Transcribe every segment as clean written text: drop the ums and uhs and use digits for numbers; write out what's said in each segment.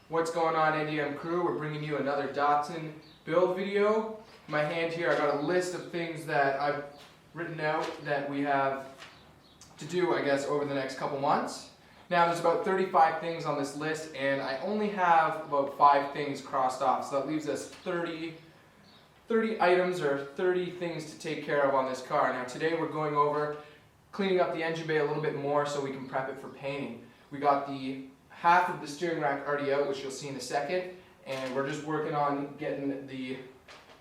What's going on, NDM crew? We're bringing you another Datsun build video. In my hand here, I got a list of things that I've written out that we have to do, I guess, over the next couple months. Now, there's about 35 things on this list, and I only have about 5 things crossed off, so that leaves us 30 items or 30 things to take care of on this car. Now, today we're going over cleaning up the engine bay a little bit more so we can prep it for painting. We got the half of the steering rack already out, which you'll see in a second, and we're just working on getting the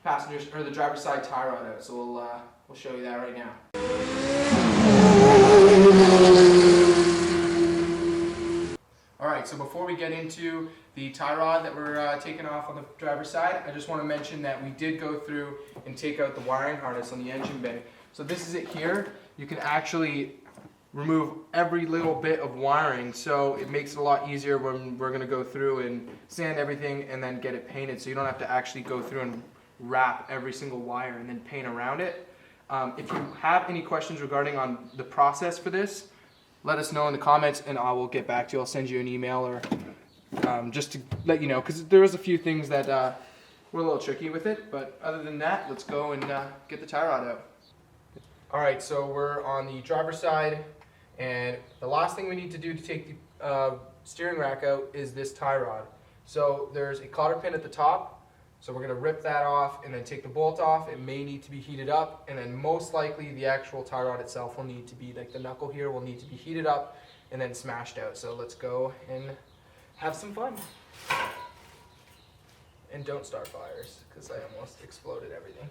passengers or the driver's side tie rod out. So we'll show you that right now. Alright, so before we get into the tie rod that we're taking off on the driver's side, I just want to mention that we did go through and take out the wiring harness on the engine bay. So this is it here. You can actually remove every little bit of wiring, so it makes it a lot easier when we're going to go through and sand everything and then get it painted, so you don't have to actually go through and wrap every single wire and then paint around it. If you have any questions regarding on the process for this, let us know in the comments and I will get back to you. I'll send you an email or just to let you know, because there was a few things that were a little tricky with it, but other than that, let's go and get the tie rod out. Alright, so we're on the driver's side, and the last thing we need to do to take the steering rack out is this tie rod. So there's a cotter pin at the top, so we're going to rip that off and then take the bolt off. It may need to be heated up, and then most likely the actual tie rod itself will need to be, like the knuckle here will need to be heated up and then smashed out. So let's go and have some fun. And don't start fires, because I almost exploded everything.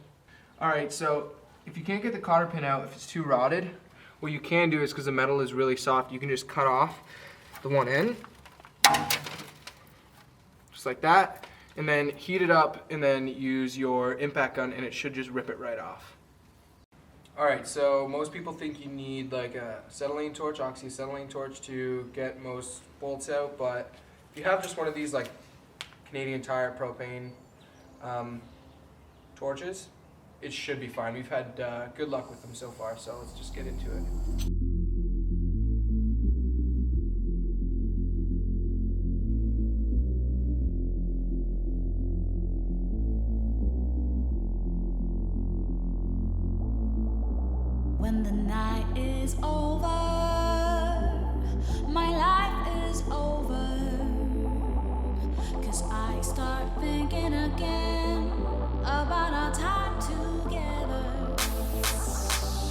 Alright, so if you can't get the cotter pin out, if it's too rotted, what you can do is, because the metal is really soft, you can just cut off the one end, just like that, and then heat it up and then use your impact gun and it should just rip it right off. Alright, so most people think you need like a acetylene torch, oxyacetylene torch to get most bolts out, but if you have just one of these like Canadian Tire propane torches, it should be fine. We've had good luck with them so far, so let's just get into it. When the night is over, my life is over, 'cause I start thinking again about our time together.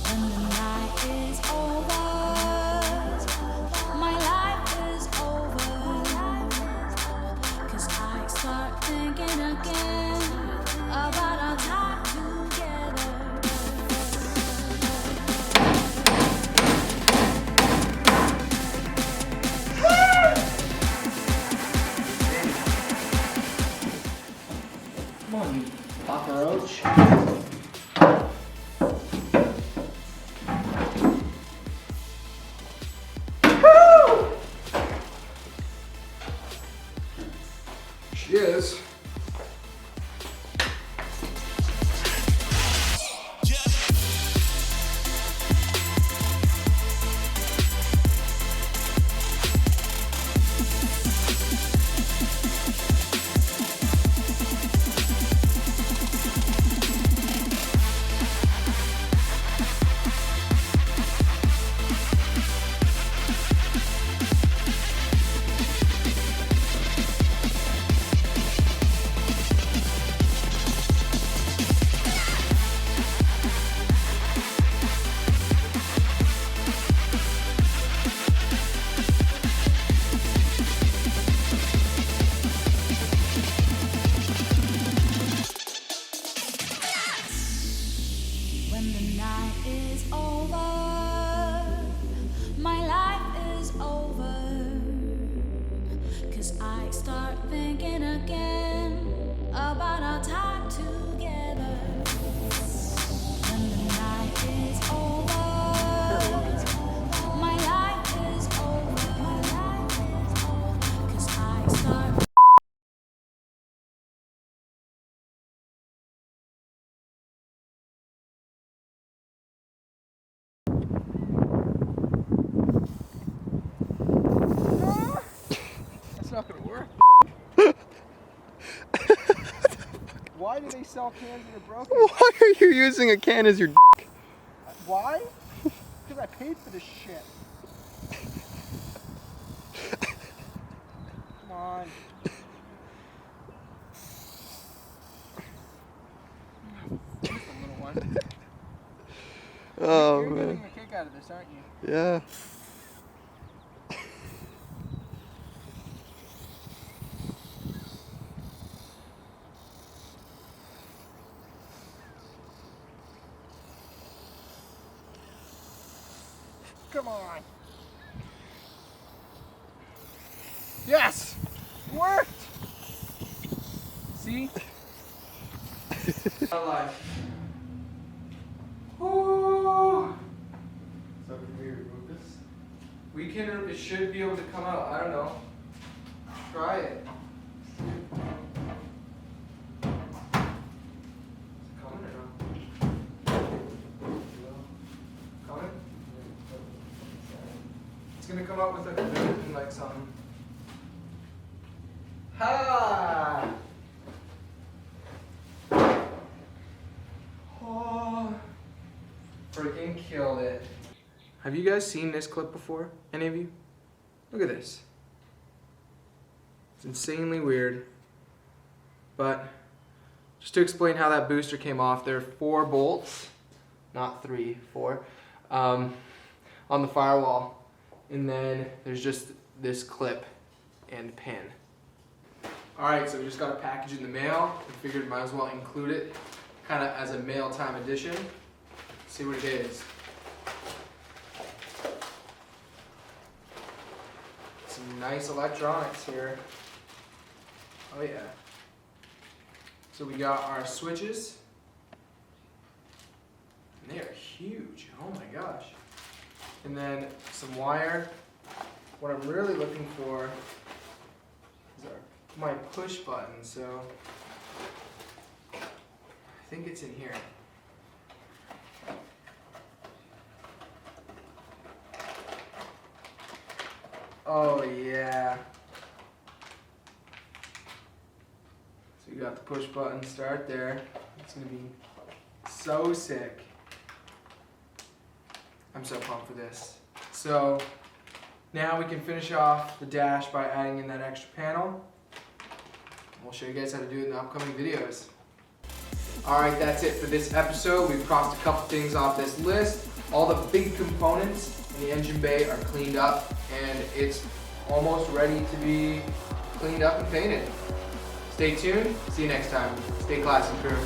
When the night is over, my life is over, 'cause I start thinking again about our time together. Come on, you Papa Roach. She is. When the night is over, my life is over, 'cause I start thinking again about our time together. When the night is over, my life is over, 'cause I start. That's not gonna work. Why do they sell cans that are broken? Why are you using a can as your dick? Why? Because I paid for this shit. Come on. Just a little one. Oh, You're man. getting a kick out of this, aren't you? Yeah. Come on. Yes! It worked! See? Alive. Ooh. So can we remove this? We can. It should be able to come out. I don't know. Try it. Is it coming or not? Coming? It's gonna come out with like a ribbon, like something. Ha! Oh, freaking killed it. Have you guys seen this clip before? Any of you? Look at this. It's insanely weird. But just to explain how that booster came off, there are 4 bolts, not 3, 4, on the firewall. And then there's just this clip and pin. Alright, so we just got a package in the mail. We figured might as well include it kind of as a mail time edition. See what it is. Some nice electronics here. Oh yeah. So we got our switches. And they are huge. Oh my gosh. And then some wire. What I'm really looking for is my push button. So I think it's in here. Oh yeah. So you got the push button start there. It's gonna be so sick. I'm so pumped for this. So now we can finish off the dash by adding in that extra panel. We'll show you guys how to do it in the upcoming videos. Alright, that's it for this episode. We've crossed a couple things off this list. All the big components in the engine bay are cleaned up and it's almost ready to be cleaned up and painted. Stay tuned. See you next time. Stay classy, crew.